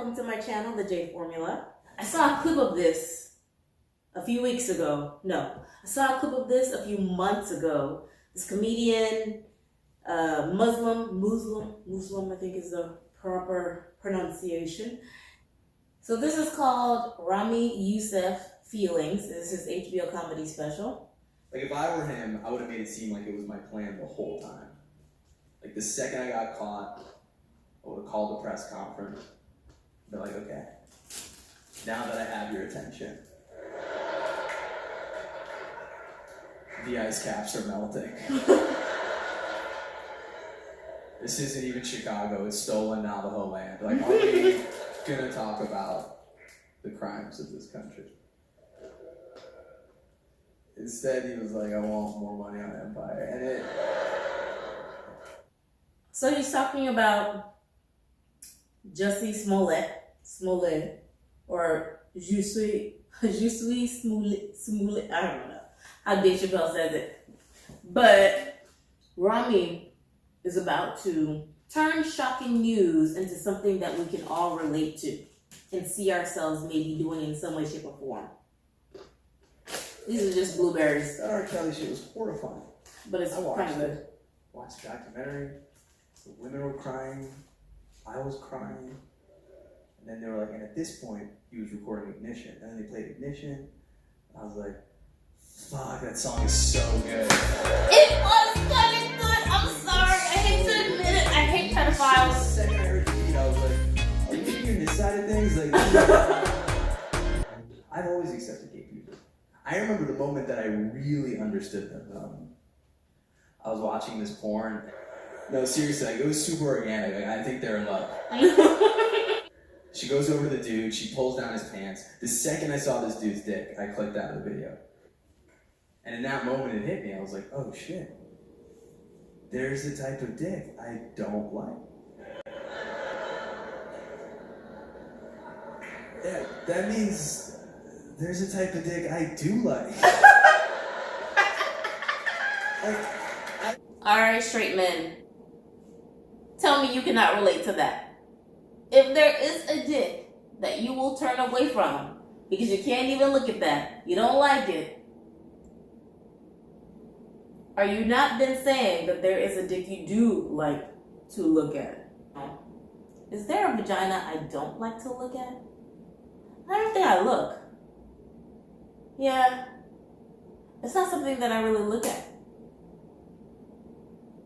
welcome to my channel, The J Formula. I saw a clip of this a few weeks ago. No, I saw a clip of this a few months ago. This comedian, Muslim, I think is the proper pronunciation. So this is called Ramy Youssef Feelings. This is his HBO comedy special. Like, if I were him, I would have made it seem like it was my plan the whole time. Like, the second I got caught, I would have called a press conference. Be like, okay, now that I have your attention, the ice caps are melting. This isn't even Chicago, it's stolen Navajo land. Like, are we gonna talk about the crimes of this country? Instead, he was like, I want more money on Empire. And So he's talking about Jussie Smollett, or Je suis Smollett, I don't know how Dave Chappelle says it. But Ramy is about to turn shocking news into something that we can all relate to and see ourselves maybe doing in some way, shape, or form. These are just blueberries. that R. Kelly shit was horrifying. But it's kind of good. Watched the documentary. The women were crying. I was crying. And then they were like, and at this point, he was recording Ignition. And then they played Ignition. And I was like, fuck, that song is so good. It was kind of good. I'm sorry. I hate to admit it. I hate The pedophiles. second I heard the beat, I was like, are you hearing this side of things? Like, I've always accepted gay people. I remember the moment that I really understood them. I was watching this porn. No, seriously, like, it was super organic. Like, I think they're in love. She goes over to the dude, she pulls down his pants. The second I saw this dude's dick, I clicked out of the video. And in that moment, it hit me. I was like, oh shit. There's the type of dick I don't like. Yeah, that means there's a type of dick I do like. Alright, straight men. Tell me you cannot relate to that. If there is a dick that you will turn away from because you can't even look at that, you don't like it, are you not then saying that there is a dick you do like to look at? Is there a vagina I don't like to look at? I don't think I look. Yeah. It's not something that I really look at.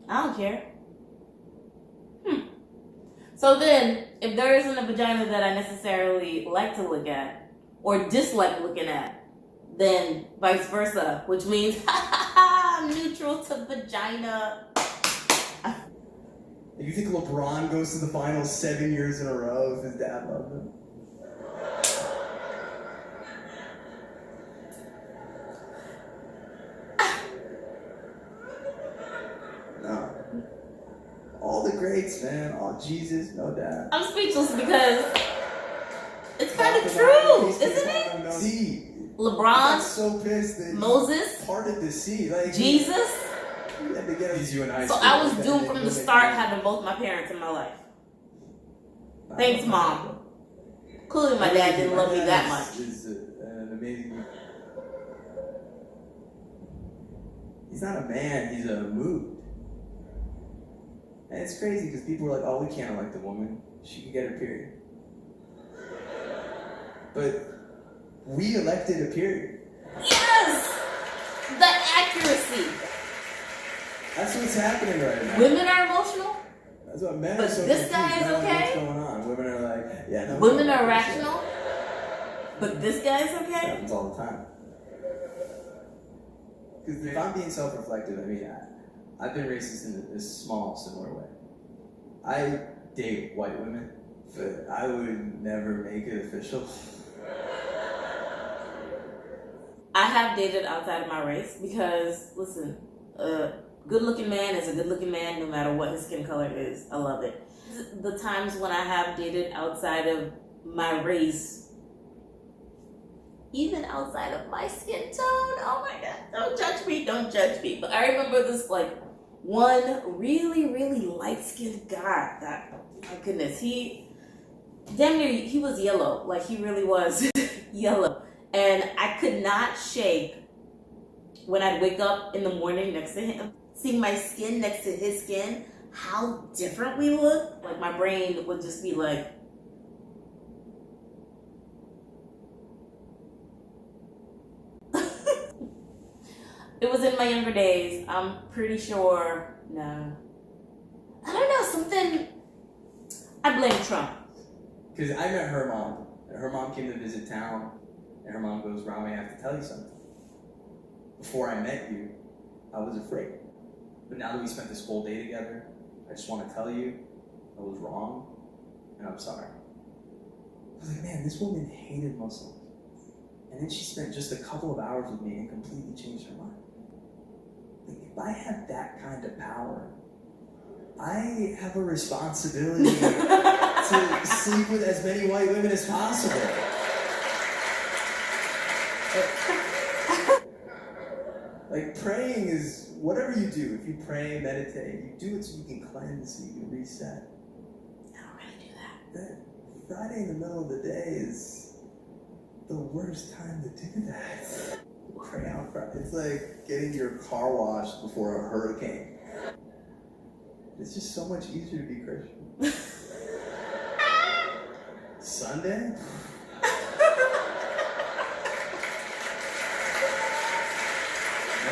I don't care. So then, if there isn't a vagina that I necessarily like to look at, or dislike looking at, then vice versa, which means, I'm neutral to vagina. You think LeBron goes to the finals 7 years in a row if his dad loved him? No. All the greats, man. All Jesus, no dad. I'm speechless because it's kind of true, isn't it? See, LeBron, I'm so pissed that Moses, parted the sea. Like, Jesus. He had to get us you and I. So I was doomed from the start having both my parents in my life. Thanks, Mom. Clearly my dad didn't love me that much. Is an amazing... He's not a man, he's a mood. And it's crazy because people are like, oh, we can't elect a woman. She can get her period. But we elected a period. Yes! The accuracy. That's what's happening right now. Women are emotional, That's what men but are so this confused. guy is They don't know okay. What's going on? Women are like, yeah, no. Women are rational, but this guy is It okay. happens all the time. Because if I'm being self-reflective, I mean, I've been racist in a small, similar way. I date white women, but I would never make it official. I have dated outside of my race because, listen, a good-looking man is a good-looking man no matter what his skin color is. I love it. The times when I have dated outside of my race, even outside of my skin tone, oh my God, don't judge me. But I remember this, like, one really, really light-skinned guy that, my goodness, he damn near, he was yellow. Like, he really was yellow. And I could not shake when I'd wake up in the morning next to him, seeing my skin next to his skin, how different we look. Like, my brain would just be like, it was in my younger days. I'm pretty sure, no. I don't know, something, I blame Trump. Because I met her mom. And her mom came to visit town. And her mom goes, Ramy, I have to tell you something. Before I met you, I was afraid. But now that we spent this whole day together, I just want to tell you I was wrong, and I'm sorry. I was like, man, this woman hated Muslims. And then she spent just a couple of hours with me and completely changed her mind. Like, if I have that kind of power, I have a responsibility to sleep with as many white women as possible. Like, praying is, whatever you do, if you pray, meditate, you do it so you can cleanse, so you can reset. I don't really do that. That Friday in the middle of the day is the worst time to do that. Pray out Friday. It's like getting your car washed before a hurricane. It's just so much easier to be Christian. Sunday?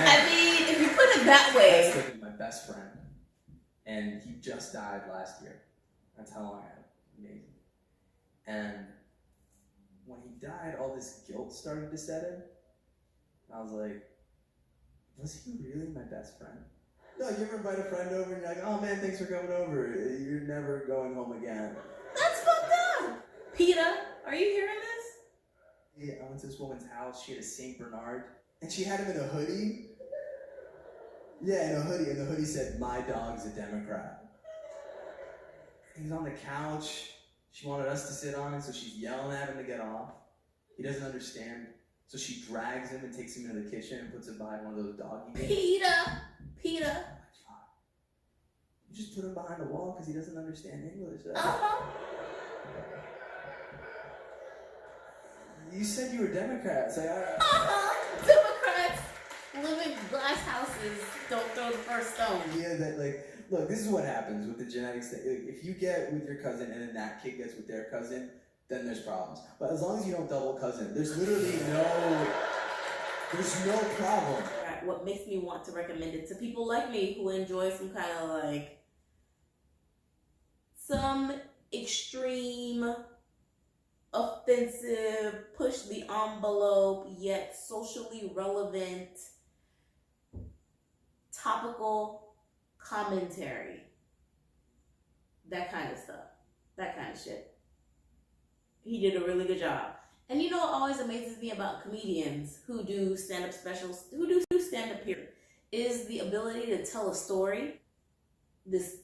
I mean, if you put it that way. That's my best friend. And he just died last year. That's how long I had. Amazing. And when he died, all this guilt started to set in. And I was like, was he really my best friend? No, you ever invite a friend over and you're like, oh man, thanks for coming over. You're never going home again. That's fucked up. PETA, are you hearing this? Yeah, I went to this woman's house. She had a Saint Bernard. And she had him in a hoodie. Yeah, in a hoodie. And the hoodie said, my dog's a Democrat. He was on the couch. She wanted us to sit on it, so she's yelling at him to get off. He doesn't understand. So she drags him and takes him into the kitchen and puts him behind one of those doggy games. PETA. You just put him behind the wall because he doesn't understand English. You said you were Democrats. Democrats live in glass houses. Don't throw the first stone. Yeah, that like, look, this is what happens with the genetics thing. If you get with your cousin and then that kid gets with their cousin, then there's problems. But as long as you don't double cousin, there's literally there's no problem. Right, what makes me want to recommend it to people like me who enjoy some kind of like some extreme, offensive, push the envelope, yet socially relevant, topical commentary. That kind of stuff. That kind of shit. He did a really good job. And you know what always amazes me about comedians who do stand-up specials, who do stand-up period, is the ability to tell a story, this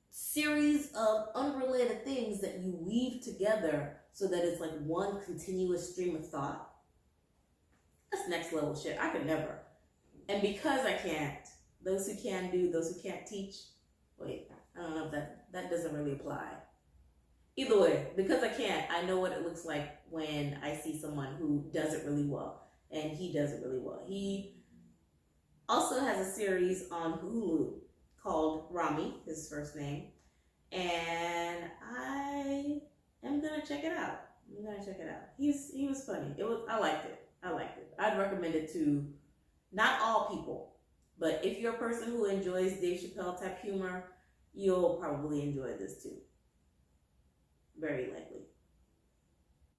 series of unrelated things that you weave together so that it's like one continuous stream of thought. That's next level shit. I could never. And because I can't, those who can do, those who can't teach, wait, I don't know if that doesn't really apply. Either way, because I can't, I know what it looks like when I see someone who does it really well, and he does it really well. He also has a series on Hulu called Ramy, his first name, and I am gonna check it out. He was funny. I liked it. I'd recommend it to not all people, but if you're a person who enjoys Dave Chappelle type humor, you'll probably enjoy this too. Very likely.